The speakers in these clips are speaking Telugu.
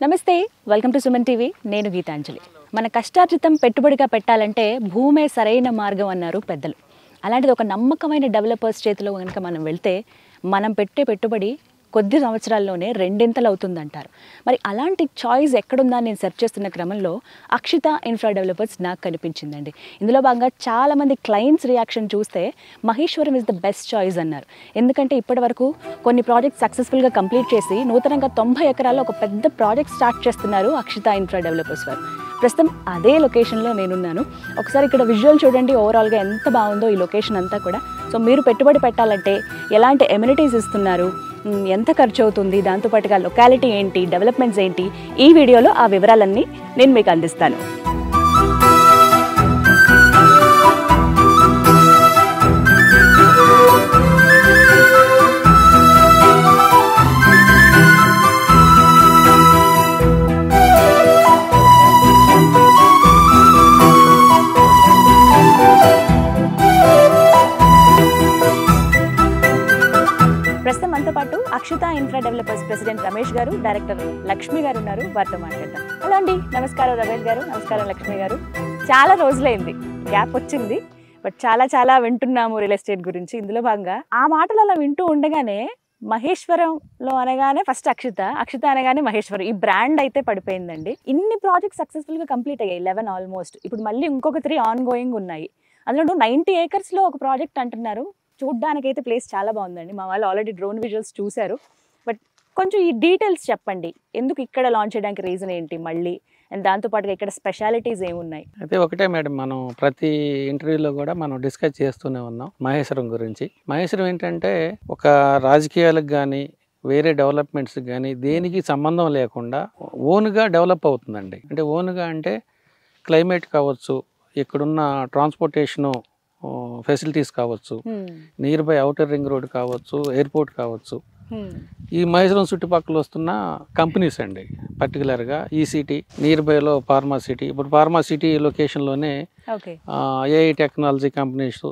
నమస్తే, వెల్కమ్ టు సుమన్ టీవీ. నేను గీతాంజలి. మన కష్టార్జితం పెట్టుబడిగా పెట్టాలంటే భూమే సరైన మార్గం అన్నారు పెద్దలు. అలాంటిది ఒక నమ్మకమైన డెవలపర్స్ చేతిలో కనుక మనం వెళ్తే మనం పెట్టే పెట్టుబడి కొద్ది సంవత్సరాల్లోనే రెండింతలు అవుతుందంటారు. మరి అలాంటి చాయిస్ ఎక్కడుందా నేను సెర్చ్ చేస్తున్న క్రమంలో అక్షిత ఇన్ఫ్రా డెవలపర్స్ నాకు కనిపించిందండి. ఇందులో భాగంగా చాలామంది క్లయింట్స్ రియాక్షన్ చూస్తే Maheshwaram is the best choice అన్నారు. ఎందుకంటే ఇప్పటి వరకు కొన్ని ప్రాజెక్ట్స్ సక్సెస్ఫుల్గా కంప్లీట్ చేసి నూతనంగా 90 ఎకరాల్లో ఒక పెద్ద ప్రాజెక్ట్ స్టార్ట్ చేస్తున్నారు అక్షిత ఇన్ఫ్రా డెవలపర్స్ వారు. ప్రస్తుతం అదే లొకేషన్లో నేనున్నాను. ఒకసారి ఇక్కడ విజువల్ చూడండి, ఓవరాల్గా ఎంత బాగుందో ఈ లొకేషన్ అంతా కూడా. సో మీరు పెట్టుబడి పెట్టాలంటే ఎలాంటి ఎమ్యూనిటీస్ ఇస్తున్నారు, ఎంత ఖర్చు అవుతుంది, దాంతోపాటుగా లొకాలిటీ ఏంటి, డెవలప్మెంట్స్ ఏంటి, ఈ వీడియోలో ఆ వివరాలన్నీ నేను మీకు అందిస్తాను. ప్రస్తుతం మనతో పాటు Akshita infra developers president Ramesh గారు, డైరెక్టర్ లక్ష్మి గారు ఉన్నారు. వారితో మాట్లాడదాం. హలో అండి, నమస్కారం రమేష్ గారు, నమస్కారం లక్ష్మి గారు. చాలా రోజులైంది, గ్యాప్ వచ్చింది, బట్ చాలా వింటున్నాము రియల్ ఎస్టేట్ గురించి. ఇందులో భాగంగా ఆ మాటలు అలా వింటూ ఉండగానే మహేశ్వరంలో అనగానే ఫస్ట్ అక్షిత, అక్షిత అనగానే మహేశ్వరం, ఈ బ్రాండ్ అయితే పడిపోయిందండి. ఇన్ని ప్రాజెక్ట్స్ సక్సెస్ఫుల్గా కంప్లీట్ అయ్యాయి, 11 ఆల్మోస్ట్. ఇప్పుడు మళ్ళీ ఇంకొక 3 ఆన్ గోయింగ్ ఉన్నాయి. అందులో 90 ఏకర్స్లో ఒక ప్రాజెక్ట్ అంటున్నారు. చూడ్డానికైతే ప్లేస్ చాలా బాగుందండి. మా వాళ్ళు ఆల్రెడీ డ్రోన్ విజువల్స్ చూశారు. బట్ కొంచెం ఈ డీటెయిల్స్ చెప్పండి, ఎందుకు ఇక్కడ లాంచ్ చేయడానికి రీజన్ ఏంటి, మళ్ళీ అండ్ దాంతోపాటుగా ఇక్కడ స్పెషాలిటీస్ ఏమున్నాయి? అయితే ఒకటే మేడం, మనం ప్రతి ఇంటర్వ్యూలో కూడా మనం డిస్కస్ చేస్తూనే ఉన్నాం మహేశ్వరం గురించి. మహేశ్వరం ఏంటంటే ఒక రాజకీయాలకు కానీ వేరే డెవలప్మెంట్స్కి కానీ దేనికి సంబంధం లేకుండా ఓన్గా డెవలప్ అవుతుందండి. అంటే ఓన్గా అంటే క్లైమేట్ కావచ్చు, ఇక్కడున్న ట్రాన్స్పోర్టేషను ఫెసిలిటీస్ కావచ్చు, near by outer ring road కావచ్చు, ఎయిర్పోర్ట్ కావచ్చు, ఈ మహేశ్వరం చుట్టుపక్కల వస్తున్న కంపెనీస్ అండి. పర్టికులర్గా ఈ సిటీ నియర్ బైలో ఫార్మా సిటీ, ఇప్పుడు ఫార్మా సిటీ లొకేషన్లోనే ఏఐ టెక్నాలజీ కంపెనీస్,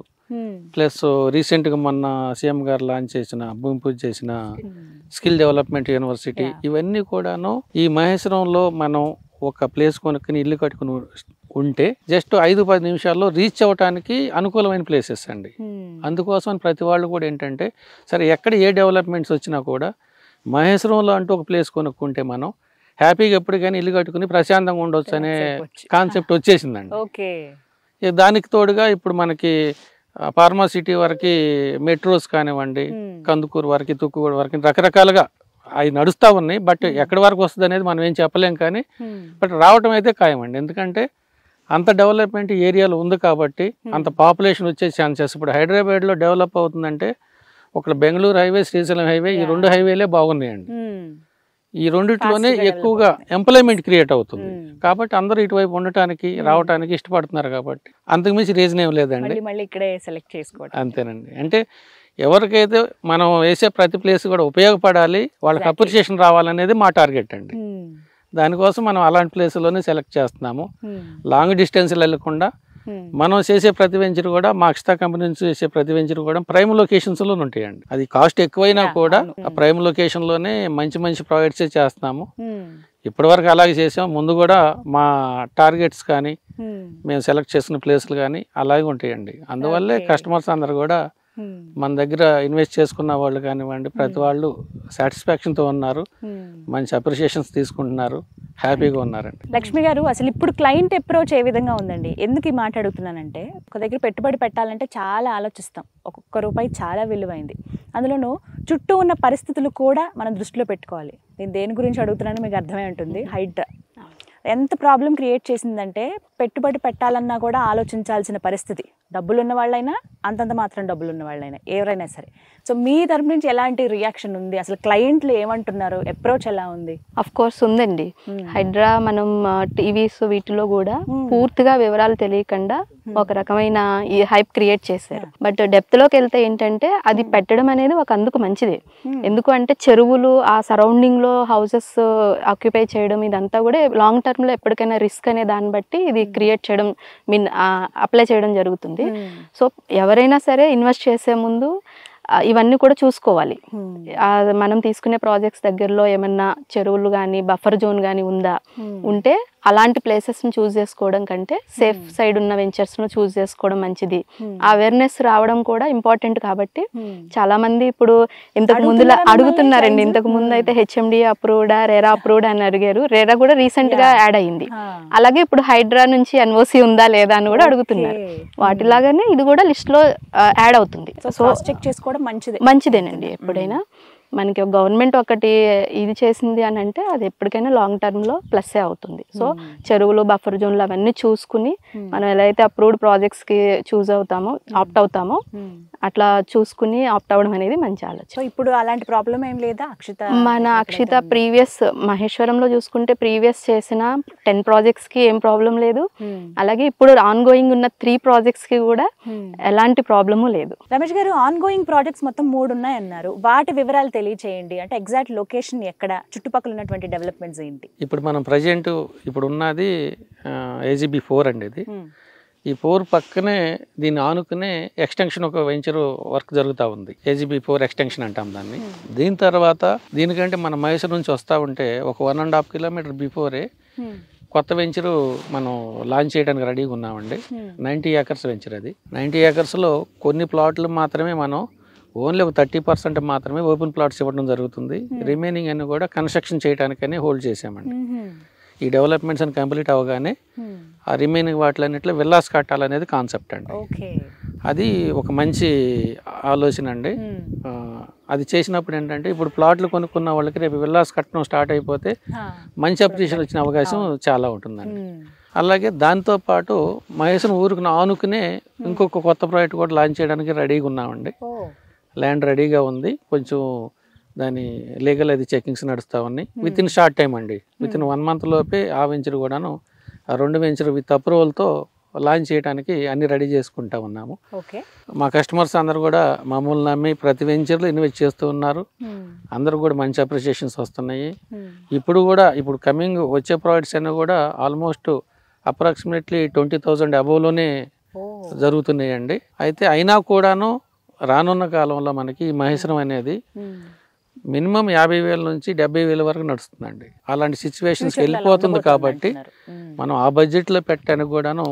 ప్లస్ రీసెంట్గా మొన్న సీఎం గారు లాంచ్ చేసిన, భూమి పూజ చేసిన స్కిల్ డెవలప్మెంట్ యూనివర్సిటీ, ఇవన్నీ కూడాను ఈ మహేశ్వరంలో మనం ఒక ప్లేస్ కొనుక్కుని ఇల్లు కట్టుకుని ఉంటే జస్ట్ 5-10 నిమిషాల్లో రీచ్ అవ్వడానికి అనుకూలమైన ప్లేసెస్ అండి. అందుకోసం ప్రతి వాళ్ళు కూడా ఏంటంటే సరే ఎక్కడ ఏ డెవలప్మెంట్స్ వచ్చినా కూడా మహేశ్వరంలో అంటూ ఒక ప్లేస్ కొనుక్కుంటే మనం హ్యాపీగా ఎప్పటికైనా ఇల్లు కట్టుకుని ప్రశాంతంగా ఉండొచ్చు అనే కాన్సెప్ట్ వచ్చేసిందండి. దానికి తోడుగా ఇప్పుడు మనకి ఫార్మా సిటీ వరకు మెట్రోస్ కానివ్వండి, కందుకూరు వరకు, తుక్కుగూడ వరకు రకరకాలుగా అవి నడుస్తూ ఉన్నాయి. బట్ ఎక్కడి వరకు వస్తుంది అనేది మనం ఏం చెప్పలేం, కానీ బట్ రావటం అయితే ఖాయమండి. ఎందుకంటే అంత డెవలప్మెంట్ ఏరియాలో ఉంది కాబట్టి అంత పాపులేషన్ వచ్చే ఛాన్సెస్. ఇప్పుడు హైదరాబాద్లో డెవలప్ అవుతుందంటే ఒక బెంగళూరు హైవే, శ్రీశైలం హైవే, ఈ 2 హైవేలే బాగున్నాయండి. ఈ రెండిట్లోనే ఎక్కువగా ఎంప్లాయ్మెంట్ క్రియేట్ అవుతుంది కాబట్టి అందరూ ఇటువైపు ఉండటానికి రావడానికి ఇష్టపడుతున్నారు. కాబట్టి అంతకుమించి రీజన్ ఏం లేదండి, అంతేనండి. అంటే ఎవరికైతే మనం వేసే ప్రతి ప్లేస్ కూడా ఉపయోగపడాలి, వాళ్ళకి అప్రిషియేషన్ రావాలనేది మా టార్గెట్ అండి. దానికోసం మనం అలాంటి ప్లేస్లోనే సెలెక్ట్ చేస్తున్నాము. లాంగ్ డిస్టెన్స్లు వెళ్ళకుండా మనం చేసే ప్రతి వెంచర్ కూడా, మా అక్షిత కంపెనీ నుంచి చేసే ప్రతి వెంచర్ కూడా ప్రైమ్ లొకేషన్స్లో ఉంటాయండి. అది కాస్ట్ ఎక్కువైనా కూడా ఆ ప్రైమ్ లొకేషన్లోనే మంచి ప్రాజెక్ట్సే చేస్తున్నాము. ఇప్పటి వరకు అలాగే చేసాం. ముందు కూడా మా టార్గెట్స్ కానీ మేము సెలెక్ట్ చేసుకున్న ప్లేస్లు కానీ అలాగే ఉంటాయండి. అందువల్లే కస్టమర్స్ అందరు కూడా మన దగ్గర ఇన్వెస్ట్ చేసుకున్న వాళ్ళు కానివ్వండి, ప్రతి వాళ్ళు సాటిస్ఫాక్షన్తో ఉన్నారు, మంచి అప్రిషియేషన్స్ తీసుకుంటున్నారు, హ్యాపీగా ఉన్నారండి. లక్ష్మి గారు, అసలు ఇప్పుడు క్లయింట్ అప్రోచ్ ఏ విధంగా ఉందండి? ఎందుకు ఈ మాట అడుగుతున్నానంటే, ఒక దగ్గర పెట్టుబడి పెట్టాలంటే చాలా ఆలోచిస్తాం. ఒక్కొక్క రూపాయి చాలా విలువైంది. అందులోనూ చుట్టూ ఉన్న పరిస్థితులు కూడా మనం దృష్టిలో పెట్టుకోవాలి. నేను దేని గురించి అడుగుతున్నానో మీకు అర్థమై ఉంటుంది. హైడ్రా ఎంత ప్రాబ్లం క్రియేట్ చేసిందంటే పెట్టుబడి పెట్టాలన్నా కూడా ఆలోచించాల్సిన పరిస్థితి. డబ్బులు ఉన్న వాళ్ళైనా, అంతంత మాత్రం డబ్బులు ఉన్న వాళ్ళైనా, ఎవరైనా సరే. సో మీ తరపు నుంచి ఎలాంటి రియాక్షన్ ఉంది? అసలు క్లయింట్లు ఏమంటున్నారు? అప్రోచ్ ఎలా ఉంది? అఫ్ కోర్స్ ఉందండి. హైడ్రా మనం టీవీస్ వీటిలో కూడా పూర్తిగా వివరాలు తెలియకుండా ఒక రకమైన ఈ హైప్ క్రియేట్ చేశారు. బట్ డెప్త్ లోకి వెళ్తే ఏంటంటే అది పెట్టడం అనేది ఒక అందుకు మంచిదే. ఎందుకు అంటే చెరువులు, ఆ సరౌండింగ్ లో హౌసెస్ ఆక్యుపై చేయడం, ఇదంతా కూడా లాంగ్ టర్మ్ లో ఎప్పటికైనా రిస్క్ అనే దాన్ని బట్టి ఇది క్రియేట్ చేయడం, అప్లై చేయడం జరుగుతుంది. సో ఎవరైనా సరే ఇన్వెస్ట్ చేసే ముందు ఇవన్నీ కూడా చూసుకోవాలి. మనం తీసుకునే ప్రాజెక్ట్స్ దగ్గరలో ఏమన్నా చెరువులు కానీ బఫర్ జోన్ కానీ ఉందా, ఉంటే అలాంటి ప్లేసెస్ని చూస్ చేసుకోవడం కంటే సేఫ్ సైడ్ ఉన్న వెంచర్స్ను చూస్ చేసుకోవడం మంచిది. అవేర్నెస్ రావడం కూడా ఇంపార్టెంట్. కాబట్టి చాలా మంది ఇప్పుడు ఇంతకు ముందు అడుగుతున్నారండి. ఇంతకు ముందు అయితే హెచ్ఎండి అప్రూవ్డా, రెరా అప్రూవ్డ్ అని అడిగారు. రెరా కూడా రీసెంట్ గా యాడ్ అయింది. అలాగే ఇప్పుడు హైడ్రా నుంచి ఎన్ఓసి ఉందా లేదా అని కూడా అడుగుతున్నారు. వాటిలాగానే ఇది కూడా లిస్ట్ లో యాడ్ అవుతుంది. సో చెక్ చేసుకోవడం మంచిదేనండి. ఎప్పుడైనా మనకి గవర్నమెంట్ ఒకటి ఇది చేసింది అని అంటే అది ఎప్పటికైనా లాంగ్ టర్మ్లో ప్లస్సే అవుతుంది. సో చెరువులు బఫర్ జోన్లు అవన్నీ చూసుకుని మనం ఎలా అయితే అప్రూవ్డ్ ప్రాజెక్ట్స్కి చూస్ అవుతామో ఆప్ట్ అవుతామో అట్లా చూసుకుని ఆప్ట్ అవ్వడం అనేది మంచి ఆలోచన. సో ఇప్పుడు అలాంటి ప్రాబ్లం ఏం లేదా మన అక్షిత ప్రీవియస్ మహేశ్వరంలో చూసుకుంటే ప్రీవియస్ చేసిన 10 ప్రాజెక్ట్స్కి ఏం ప్రాబ్లం లేదు. అలాగే ఇప్పుడు ఆన్ గోయింగ్ ఉన్న 3 ప్రాజెక్ట్స్కి కూడా ఎలాంటి ప్రాబ్లము లేదు. రమేష్ గారు, ఆన్ గోయింగ్ ప్రాజెక్ట్స్ మొత్తం 3 ఉన్నాయన్నారు. వాటి వివరాలు తెలియచేయండి. అంటే ఎగ్జాక్ట్ లొకేషన్ ఎక్కడ, చుట్టుపక్కల ఉన్నటువంటి డెవలప్మెంట్స్ ఏంటి? ఇప్పుడు మనం ప్రజెంట్ ఇప్పుడు ఉన్నది AGB 4 అండి. ఇది ఈ 4 పక్కనే దీన్ని ఆనుకునే ఎక్స్టెన్షన్ ఒక వెంచర్ వర్క్ జరుగుతూ ఉంది. AGB 4 ఎక్స్టెన్షన్ అంటాం దాన్ని. దీని తర్వాత దీనికంటే మన మైసూర్ నుంచి వస్తూ ఉంటే ఒక 1.5 కిలోమీటర్ బిఫోరే కొత్త వెంచరు మనం లాంచ్ చేయడానికి రెడీగా ఉన్నామండి. 90 ఏకర్స్ వెంచర్. అది 90 ఏకర్స్లో కొన్ని ప్లాట్లు మాత్రమే మనం ఓన్లీ ఒక 30% మాత్రమే ఓపెన్ ప్లాట్స్ ఇవ్వడం జరుగుతుంది. రిమైనింగ్ అన్ని కూడా కన్స్ట్రక్షన్ చేయడానికనే హోల్డ్ చేసామండి. ఈ డెవలప్మెంట్స్ అని కంప్లీట్ అవగానే ఆ రిమైనింగ్ వాటిలన్నింటిలో విల్లాస్ కట్టాలనేది కాన్సెప్ట్ అండి. అది ఒక మంచి ఆలోచన అండి. అది చేసినప్పుడు ఏంటంటే ఇప్పుడు ప్లాట్లు కొనుక్కున్న వాళ్ళకి రేపు విల్లాస్ కట్టడం స్టార్ట్ అయిపోతే మంచి అప్రిషియేషన్ వచ్చిన అవకాశం చాలా ఉంటుందండి. అలాగే దాంతోపాటు మహేశ్వరం ఊరికి ఆనుకునే ఇంకొక కొత్త ప్రాజెక్ట్ కూడా లాంచ్ చేయడానికి రెడీగా ఉన్నామండి. ల్యాండ్ రెడీగా ఉంది. కొంచెం దాని లీగల్ అది చెకింగ్స్ నడుస్తూ ఉన్నాయి. విత్ ఇన్ షార్ట్ టైం అండి. విత్ ఇన్ 1 month లోపే ఆ వెంచర్ కూడాను, ఆ 2 వెంచర్ విత్ అప్రూవల్తో లాంచ్ చేయడానికి అన్ని రెడీ చేసుకుంటా ఉన్నాము. మా కస్టమర్స్ అందరూ కూడా మమ్మల్ని నమ్మి ప్రతి వెంచర్లో ఇన్వెస్ట్ చేస్తూ ఉన్నారు. అందరూ కూడా మంచి అప్రిషియేషన్స్ వస్తున్నాయి. ఇప్పుడు కమింగ్ వచ్చే ప్రాజెక్ట్స్ అన్నీ కూడా ఆల్మోస్ట్ అప్రాక్సిమేట్లీ 20,000 అబోవ్లోనే జరుగుతున్నాయండి. అయితే అయినా కూడాను రానున్న కాలంలో మనకి మహేశ్వరం అనేది మినిమం 50,000 నుంచి 70,000 వరకు నడుస్తుందండి. అలాంటి సిచ్యువేషన్స్కి వెళ్ళిపోతుంది. కాబట్టి మనం ఆ బడ్జెట్లో పెట్టడానికి కూడాను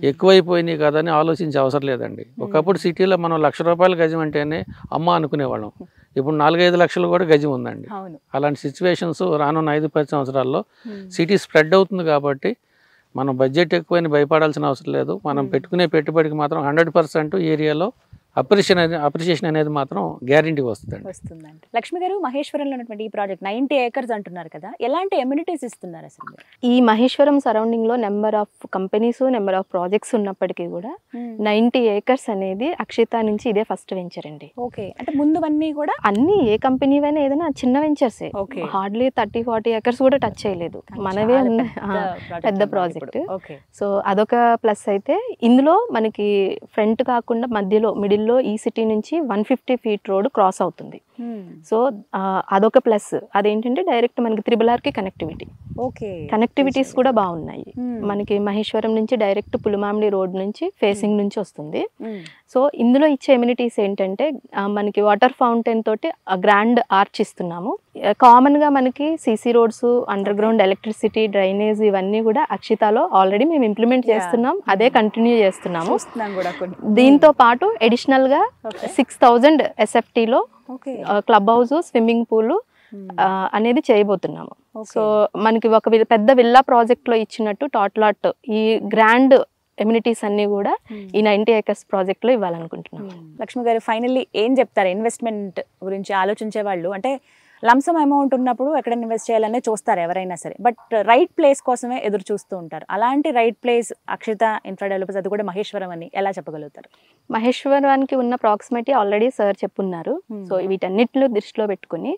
ఎక్కువైపోయినాయి కదని ఆలోచించే అవసరం లేదండి. ఒకప్పుడు సిటీలో మనం ₹1,00,000 గజం అంటేనే అమ్మ అనుకునేవాళ్ళం. ఇప్పుడు 4-5 లక్షలు కూడా గజం ఉందండి. అలాంటి సిచ్యువేషన్స్ రానున్న 5-10 సంవత్సరాల్లో సిటీ స్ప్రెడ్ అవుతుంది. కాబట్టి మనం బడ్జెట్ ఎక్కువని భయపడాల్సిన అవసరం లేదు. మనం పెట్టుకునే పెట్టుబడికి మాత్రం 100% ఏరియాలో అప్రిషియేషన్ అనేది మాత్రం గ్యారెంటీ వస్తుందండి. లక్ష్మి గారు, మహేశ్వరంలో ఉన్నటువంటి ఈ ప్రాజెక్ట్ 90 ఏకర్స్ అంటున్నారు కదా, ఎలాంటి ఎమ్యూనిటీస్ ఇస్తున్నారు అసలు? ఈ మహేశ్వరం సరౌండింగ్ లో number of companies, number of projects ఉన్నప్పటికీ కూడా 90 ఏకర్స్ అనేది అక్షిత నుంచి ఇదే ఫస్ట్ వెంచర్ అండి. ఓకే, అంటే ముందువన్నీ కూడా అన్ని ఏ కంపెనీ అయినా ఏదైనా చిన్న వెంచర్సే. హార్డ్లీ 30-40 ఏకర్స్ కూడా టచ్ చేయలేదు. మనవే పెద్ద ప్రాజెక్ట్. సో అదొక ప్లస్. అయితే ఇందులో మనకి ఫ్రంట్ కాకుండా మధ్యలో మిడిల్ లో ఈ సిటీ నుంచి 150 feet రోడ్ క్రాస్ అవుతుంది. సో అదొక ప్లస్. అదేంటంటే డైరెక్ట్ మనకి RRR కి కనెక్టివిటీ. కనెక్టివిటీస్ కూడా బాగున్నాయి. మనకి మహేశ్వరం నుంచి డైరెక్ట్ పులిమామిడి రోడ్ నుంచి ఫేసింగ్ నుంచి వస్తుంది. సో ఇందులో ఇచ్చే ఎమ్యూనిటీస్ ఏంటంటే మనకి వాటర్ ఫౌంటైన్ తోటి గ్రాండ్ ఆర్చ్ ఇస్తున్నాము. కామన్ గా మనకి CC roads, under ground electricity, drainage ఇవన్నీ కూడా అక్షితాలో ఆల్రెడీ మేము ఇంప్లిమెంట్ చేస్తున్నాం. అదే కంటిన్యూ చేస్తున్నాము. దీంతో పాటు అడిషనల్ గా 6,000 SFT లో క్లబ్ హౌస్, స్విమ్మింగ్ పూల్ అనేది చేయబోతున్నాము. సో మనకి ఒక పెద్ద విల్లా ప్రాజెక్ట్ లో ఇచ్చినట్టు టాట్లాట్ ఈ గ్రాండ్ ఎమ్యూనిటీస్ అన్ని కూడా ఈ 90 ఏకర్స్ ప్రాజెక్ట్ లో ఇవ్వాలనుకుంటున్నాం. లక్ష్మి గారు, ఫైనల్లీ ఏం చెప్తారు ఇన్వెస్ట్మెంట్ గురించి ఆలోచించే వాళ్ళు? అంటే లంసమ్ అమౌంట్ ఉన్నప్పుడు ఎక్కడ ఇన్వెస్ట్ చేయాలనే చూస్తారు ఎవరైనా సరే, బట్ రైట్ ప్లేస్ కోసమే ఎదురు చూస్తూ ఉంటారు. అలాంటి right place Akshita infra developers, అది కూడా మహేశ్వరం అని ఎలా చెప్పగలుగుతారు? మహేశ్వరానికి ఉన్న ప్రాక్సిమిటీ ఆల్రెడీ సార్ చెప్పున్నారు. సో వీటన్నిటిలో దృష్టిలో పెట్టుకుని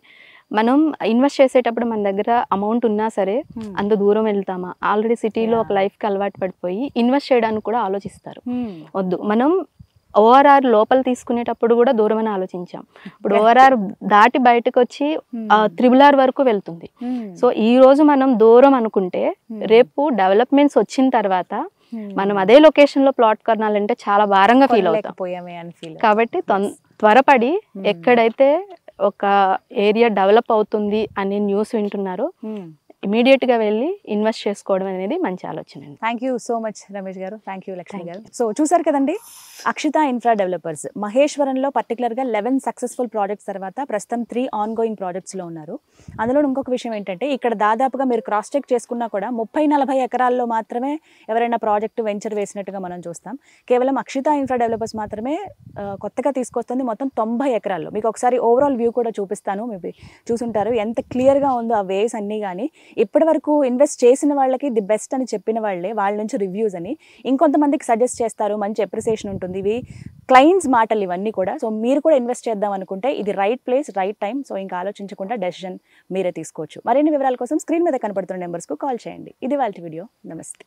మనం ఇన్వెస్ట్ చేసేటప్పుడు మన దగ్గర అమౌంట్ ఉన్నా సరే అంత దూరం వెళ్తామా? ఆల్రెడీ సిటీలో ఒక లైఫ్కి అలవాటు పడిపోయి ఇన్వెస్ట్ చేయడానికి కూడా ఆలోచిస్తారు. వద్దు, మనం ORR లోపల తీసుకునేటప్పుడు కూడా దూరం అని ఆలోచించాం. ఇప్పుడు ORR దాటి బయటకు వచ్చి RRR వరకు వెళ్తుంది. సో ఈ రోజు మనం దూరం అనుకుంటే రేపు డెవలప్మెంట్స్ వచ్చిన తర్వాత మనం అదే లొకేషన్ లో ప్లాట్ కొనాలంటే చాలా భారంగా ఫీల్ అవుతాం. కాబట్టి త్వరపడి ఎక్కడైతే ఒక ఏరియా డెవలప్ అవుతుంది అనే న్యూస్ వింటున్నారో ఇమీడియట్గా వెళ్ళి ఇన్వెస్ట్ చేసుకోవడం అనేది మంచి ఆలోచన అండి. Thank you so much Ramesh గారు, థ్యాంక్ యూ లక్ష్మి గారు. సో చూసారు కదండి, అక్షిత ఇన్ఫ్రా డెవలపర్స్ మహేశ్వరంలో పర్టికులర్గా 11 సక్సెస్ఫుల్ ప్రాజెక్ట్స్ తర్వాత ప్రస్తుతం 3 ఆన్గోయింగ్ ప్రాజెక్ట్స్లో ఉన్నారు. అందులో ఇంకొక విషయం ఏంటంటే, ఇక్కడ దాదాపుగా మీరు క్రాస్ చెక్ చేసుకున్నా కూడా 30-40 ఎకరాల్లో మాత్రమే ఎవరైనా ప్రాజెక్టు వెంచర్ వేసినట్టుగా మనం చూస్తాం. కేవలం అక్షిత ఇన్ఫ్రా డెవలపర్స్ మాత్రమే కొత్తగా తీసుకొస్తుంది మొత్తం 90 ఎకరాల్లో. మీకు ఒకసారి ఓవరాల్ వ్యూ కూడా చూపిస్తాను, మీరు చూసుంటారు ఎంత క్లియర్గా ఉందో ఆ వేస్ అన్నీ. కానీ ఇప్పటి వరకు ఇన్వెస్ట్ చేసిన వాళ్ళకి ది బెస్ట్ అని చెప్పిన వాళ్ళే వాళ్ళ నుంచి రివ్యూస్ అని ఇంకొంతమందికి సజెస్ట్ చేస్తారు, మంచి అప్రిసియేషన్ ఉంటుంది. ఇవి క్లయింట్స్ మాటలు ఇవన్నీ కూడా. సో మీరు కూడా ఇన్వెస్ట్ చేద్దాం అనుకుంటే ఇది right place, right time. So ఇంకా ఆలోచించకుండా డెసిషన్ మీరే తీసుకోవచ్చు. మరిన్ని వివరాల కోసం స్క్రీన్ మీద కనపడుతున్న నెంబర్స్కు కాల్ చేయండి. ఇది వాళ్ళ వీడియో. నమస్తే.